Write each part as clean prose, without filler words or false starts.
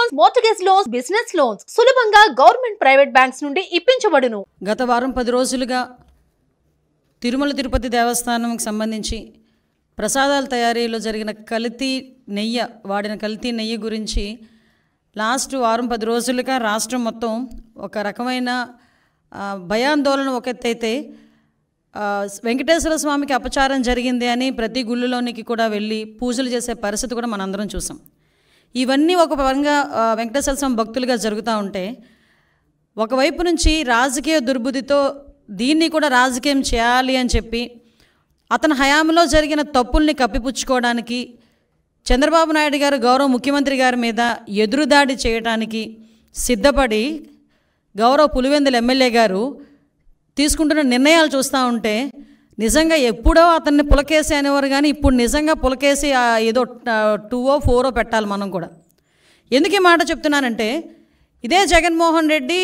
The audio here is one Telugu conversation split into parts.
Loans, mortgage loans, business loans సులభంగా గవర్నమెంట్ ప్రైవేట్ బ్యాంక్స్ నుండి ఇప్పించబడును. గత వారం 10 రోజులుగా తిరుమల తిరుపతి దేవస్థానంకి సంబంధించి ప్రసాదాల తయారీలో జరిగిన వాడిన కల్తీ నెయ్యి గురించి లాస్ట్ వారం 10 రోజులుగా రాష్ట్రం మొత్తం ఒక రకమైన భయాందోళన ఒక ఎత్తైతే వెంకటేశ్వర స్వామికి అపచారం జరిగింది అని ప్రతి గుళ్ళలోనికి కూడా వెళ్ళి పూజలు చేసే పరిస్థితి కూడా మనందరం చూసాం. ఇవన్నీ ఒక పరంగా వెంకటేశ్వర స్వామి భక్తులుగా జరుగుతూ ఉంటే, ఒకవైపు నుంచి రాజకీయ దుర్బుద్ధితో దీన్ని కూడా రాజకీయం చేయాలి అని చెప్పి అతని హయాంలో జరిగిన తప్పుల్ని కప్పిపుచ్చుకోవడానికి చంద్రబాబు నాయుడు గారు గౌరవ ముఖ్యమంత్రి గారి మీద ఎదురుదాడి చేయడానికి సిద్ధపడి గౌరవ పులివెందుల ఎమ్మెల్యే గారు తీసుకుంటున్న నిర్ణయాలు చూస్తూ ఉంటే నిజంగా ఎప్పుడో అతన్ని పులకేసి అనేవారు, కానీ ఇప్పుడు నిజంగా పులకేసి ఏదో 2 or 4 పెట్టాలి మనం కూడా. ఎందుకు ఈ మాట చెప్తున్నానంటే, ఇదే జగన్మోహన్ రెడ్డి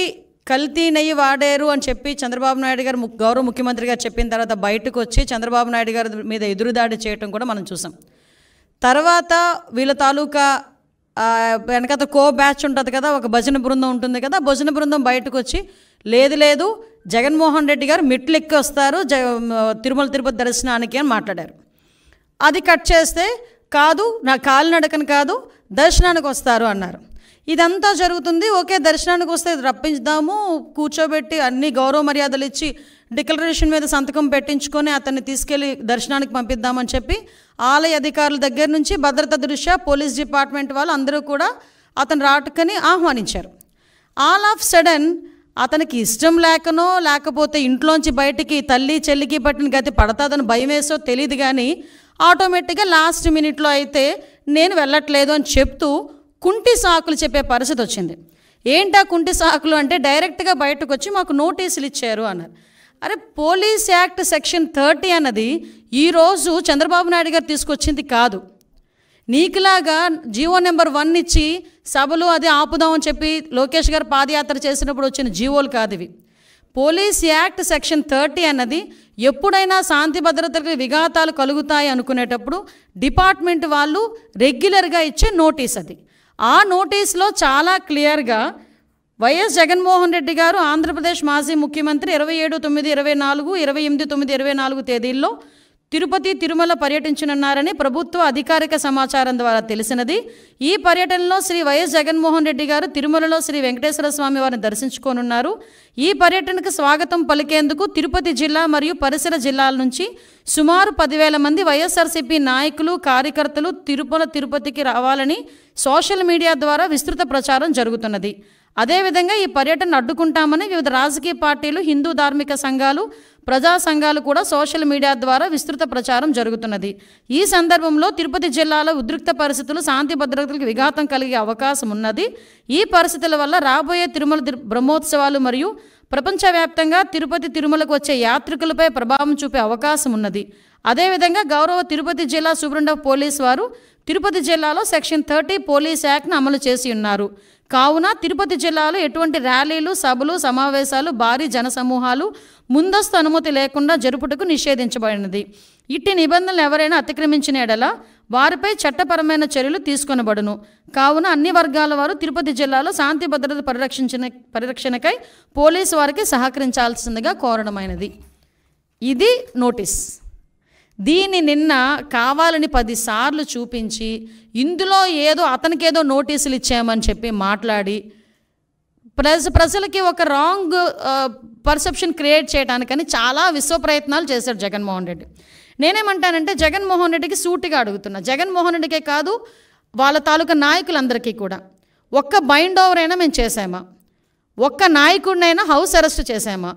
కల్తీ నెయ్యి వాడారు అని చెప్పి చంద్రబాబు నాయుడు గారు గౌరవ ముఖ్యమంత్రి గారు చెప్పిన తర్వాత బయటకు వచ్చి చంద్రబాబు నాయుడు గారి మీద ఎదురుదాడి చేయటం కూడా మనం చూసాం. తర్వాత వీళ్ళ తాలూకా వెనకత బ్యాచ్ ఉంటుంది కదా, ఒక భజన బృందం ఉంటుంది కదా, భజన బృందం బయటకు వచ్చి లేదు జగన్మోహన్ రెడ్డి గారు మెట్లు ఎక్కి వస్తారు తిరుమల తిరుపతి దర్శనానికి అని మాట్లాడారు. అది కట్ చేస్తే కాదు, నా కాలినడకని కాదు, దర్శనానికి వస్తారు అన్నారు. ఇదంతా జరుగుతుంది. ఓకే, దర్శనానికి వస్తే రప్పించుదాము, కూర్చోబెట్టి అన్ని గౌరవ మర్యాదలు ఇచ్చి డిక్లరేషన్ మీద సంతకం పెట్టించుకొని అతన్ని తీసుకెళ్ళి దర్శనానికి పంపిద్దామని చెప్పి ఆలయ అధికారుల దగ్గర నుంచి భద్రత దృష్ట్యా పోలీస్ డిపార్ట్మెంట్ వాళ్ళు అందరూ కూడా అతను రాటుకని ఆహ్వానించారు. ఆల్ ఆఫ్ సడన్ అతనికి ఇష్టం లేకనో లేకపోతే ఇంట్లోంచి బయటికి తల్లి చెల్లికి పట్టిన గతి పడతాదని భయం వేసో తెలియదు, కానీ ఆటోమేటిక్గా లాస్ట్ మినిట్లో అయితే నేను వెళ్ళట్లేదు అని చెప్తూ కుంటి సాకులు చెప్పే పరిస్థితి వచ్చింది. ఏంటా కుంటి సాకులు అంటే, డైరెక్ట్గా బయటకు వచ్చి మాకు నోటీసులు ఇచ్చారు అన్నారు. అరే, పోలీస్ యాక్ట్ సెక్షన్ 30 అన్నది ఈరోజు చంద్రబాబు నాయుడు గారు తీసుకొచ్చింది కాదు. నీకులాగా జీవో నెంబర్ 1 ఇచ్చి సభలు అది ఆపుదామని చెప్పి లోకేష్ గారు పాదయాత్ర చేసినప్పుడు వచ్చిన జీవోలు కాదు ఇవి. పోలీస్ యాక్ట్ సెక్షన్ 30 అన్నది ఎప్పుడైనా శాంతి భద్రతలకు విఘాతాలు కలుగుతాయి అనుకునేటప్పుడు డిపార్ట్మెంట్ వాళ్ళు రెగ్యులర్గా ఇచ్చే నోటీస్ అది. ఆ నోటీస్లో చాలా క్లియర్గా వైఎస్ జగన్మోహన్ రెడ్డి గారు ఆంధ్రప్రదేశ్ మాజీ ముఖ్యమంత్రి 27/9/24, 28/9/24 తేదీల్లో తిరుపతి తిరుమల పర్యటించనున్నారని ప్రభుత్వ అధికారిక సమాచారం ద్వారా తెలిసినది. ఈ పర్యటనలో శ్రీ వైఎస్ జగన్మోహన్ రెడ్డి గారు తిరుమలలో శ్రీ వెంకటేశ్వర స్వామి వారిని దర్శించుకోనున్నారు. ఈ పర్యటనకు స్వాగతం పలికేందుకు తిరుపతి జిల్లా మరియు పరిసర జిల్లాల నుంచి సుమారు 10,000 మంది వైఎస్ఆర్సీపీ నాయకులు కార్యకర్తలు తిరుపతికి రావాలని సోషల్ మీడియా ద్వారా విస్తృత ప్రచారం జరుగుతున్నది. అదేవిధంగా ఈ పర్యటన అడ్డుకుంటామని వివిధ రాజకీయ పార్టీలు, హిందూ ధార్మిక సంఘాలు, ప్రజా సంఘాలు కూడా సోషల్ మీడియా ద్వారా విస్తృత ప్రచారం జరుగుతున్నది. ఈ సందర్భంలో తిరుపతి జిల్లాలో ఉద్రిక్త పరిస్థితులు, శాంతి భద్రతలకు విఘాతం కలిగే అవకాశం ఉన్నది. ఈ పరిస్థితుల వల్ల రాబోయే తిరుమల బ్రహ్మోత్సవాలు మరియు ప్రపంచవ్యాప్తంగా తిరుమలకు వచ్చే యాత్రికులపై ప్రభావం చూపే అవకాశం ఉన్నది. అదేవిధంగా గౌరవ తిరుపతి జిల్లా సూపరింటెండెంట్ ఆఫ్ పోలీస్ వారు తిరుపతి జిల్లాలో సెక్షన్ 30 పోలీస్ యాక్ట్ను అమలు చేసి ఉన్నారు. కావున తిరుపతి జిల్లాలో ఎటువంటి ర్యాలీలు, సభలు, సమావేశాలు, భారీ జనసమూహాలు ముందస్తు అనుమతి లేకుండా జరుపుటకు నిషేధించబడినది. ఇట్టి నిబంధనలు ఎవరైనా అతిక్రమించిన ఎడల వారిపై చట్టపరమైన చర్యలు తీసుకొనబడును. కావున అన్ని వర్గాల వారు తిరుపతి జిల్లాలో శాంతి భద్రత పరిరక్షణకై పోలీసు వారికి సహకరించాల్సిందిగా కోరడమైనది. ఇది నోటీస్. దీన్ని నిన్న కావాలని 10 సార్లు చూపించి ఇందులో అతనికేదో నోటీసులు ఇచ్చామని చెప్పి మాట్లాడి ప్రజలకి ఒక రాంగ్ పర్సెప్షన్ క్రియేట్ చేయడానికని చాలా విశ్వ ప్రయత్నాలు చేశాడు జగన్మోహన్ రెడ్డి. నేనేమంటానంటే, జగన్మోహన్ రెడ్డికి సూటిగా అడుగుతున్నా, జగన్మోహన్ రెడ్డికే కాదు వాళ్ళ తాలూకా నాయకులందరికీ కూడా, ఒక్క బైండ్ ఓవర్ అయినా మేము చేసామా? ఒక్క నాయకుడినైనా హౌస్ అరెస్ట్ చేసామా?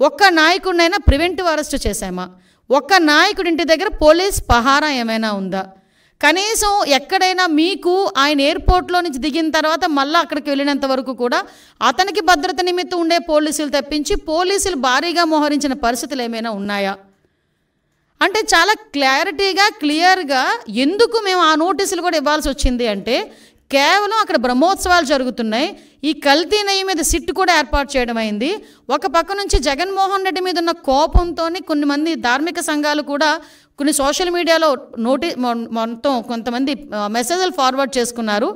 ఒక్క నాయకుడినైనా ప్రివెంటివ్ అరెస్ట్ చేసామా? ఒక్క నాయకుడి ఇంటి దగ్గర పోలీస్ పహారా ఏమైనా ఉందా? కనీసం ఎక్కడైనా మీకు ఆయన ఎయిర్పోర్ట్లో నుంచి దిగిన తర్వాత మళ్ళీ అక్కడికి వెళ్ళినంత వరకు కూడా అతనికి భద్రత నిమిత్తం ఉండే పోలీసులు తప్పించి పోలీసులు భారీగా మోహరించిన పరిస్థితులు ఏమైనా ఉన్నాయా? అంటే చాలా క్లియర్గా ఎందుకు మేము ఆ నోటీసులు కూడా ఇవ్వాల్సి వచ్చింది అంటే, కేవలం అక్కడ బ్రహ్మోత్సవాలు జరుగుతున్నాయి. ఈ కల్తీ నెయ్యి మీద సిట్ కూడా ఏర్పాటు చేయడం అయింది. ఒక పక్క నుంచి జగన్మోహన్ రెడ్డి మీద ఉన్న కోపంతో కొన్ని మంది ధార్మిక సంఘాలు కూడా కొన్ని సోషల్ మీడియాలో మొత్తం కొంతమంది మెసేజ్లు ఫార్వర్డ్ చేసుకున్నారు.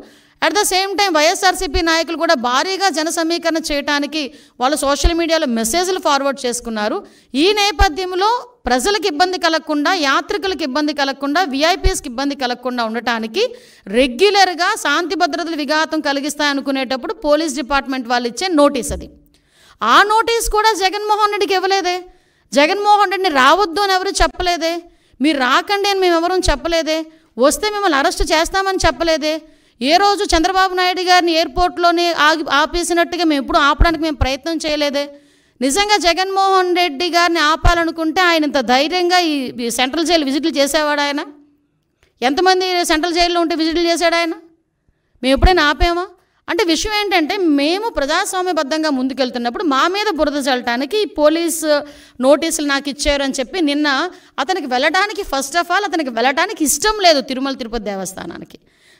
At the same time YSRCP నాయకులు కూడా భారీగా జన సమీకరణ చేయడానికి వాళ్ళు సోషల్ మీడియాలో మెసేజ్లు ఫార్వర్డ్ చేసుకున్నారు. ఈ నేపథ్యంలో ప్రజలకు ఇబ్బంది కలగకుండా, యాత్రికులకు ఇబ్బంది కలగకుండా, విఐపీఎస్కి ఇబ్బంది కలగకుండా ఉండటానికి రెగ్యులర్గా శాంతి భద్రతలు విఘాతం కలిగిస్తాయనుకునేటప్పుడు పోలీస్ డిపార్ట్మెంట్ వాళ్ళు ఇచ్చే నోటీస్ అది. ఆ నోటీస్ కూడా జగన్మోహన్ రెడ్డికి ఇవ్వలేదే. జగన్మోహన్ రెడ్డిని రావద్దు అని ఎవరు చెప్పలేదే. మీరు రాకండి అని మేము ఎవరూ చెప్పలేదే. వస్తే మిమ్మల్ని అరెస్ట్ చేస్తామని చెప్పలేదే. ఏ రోజు చంద్రబాబు నాయుడు గారిని ఎయిర్పోర్ట్లోనే ఆపేసినట్టుగా మేము ఎప్పుడు ఆపడానికి మేము ప్రయత్నం చేయలేదే. నిజంగా జగన్మోహన్ రెడ్డి గారిని ఆపాలనుకుంటే ఆయన ఇంత ధైర్యంగా ఈ సెంట్రల్ జైలు విజిట్లు చేసేవాడు ఆయన? ఎంతమంది సెంట్రల్ జైల్లో ఉంటే విజిట్లు చేశాడు ఆయన? మేము ఎప్పుడైనా ఆపామా? అంటే విషయం ఏంటంటే, మేము ప్రజాస్వామ్యబద్ధంగా ముందుకెళ్తున్నప్పుడు మా మీద బురద చల్లటానికి పోలీస్ నోటీసులు నాకు ఇచ్చారు అని చెప్పి నిన్న అతనికి వెళ్ళడానికి, ఫస్ట్ ఆఫ్ ఆల్ అతనికి వెళ్ళడానికి ఇష్టం లేదు తిరుమల తిరుపతి దేవస్థానానికి.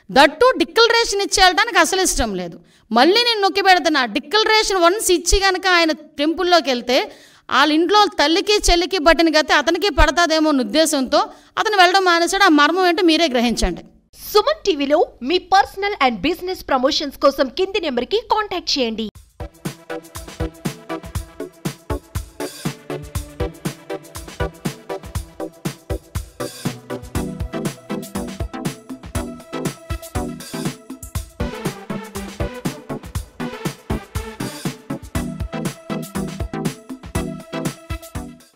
దట్టు డిక్లరేషన్ ఇచ్చేయడానికి అసలు ఇష్టం లేదు. మళ్ళీ నేను నొక్కి పెడుతున్నా, డిక్లరేషన్ వన్స్ ఇచ్చి కనుక ఆయన టెంపుల్లోకి వెళ్తే వాళ్ళ ఇంట్లో తల్లికి చెల్లికి బట్టిన గతి అతనికి పడతాదేమో అన్న ఉద్దేశంతో అతను వెళ్ళడం మానేశాడు. ఆ మర్మం ఏంటో మీరే గ్రహించండి. సుమన్ టీవీలో మీ పర్సనల్ అండ్ బిజినెస్ ప్రమోషన్స్ కోసం కింది నెంబర్కి కాంటాక్ట్ చేయండి.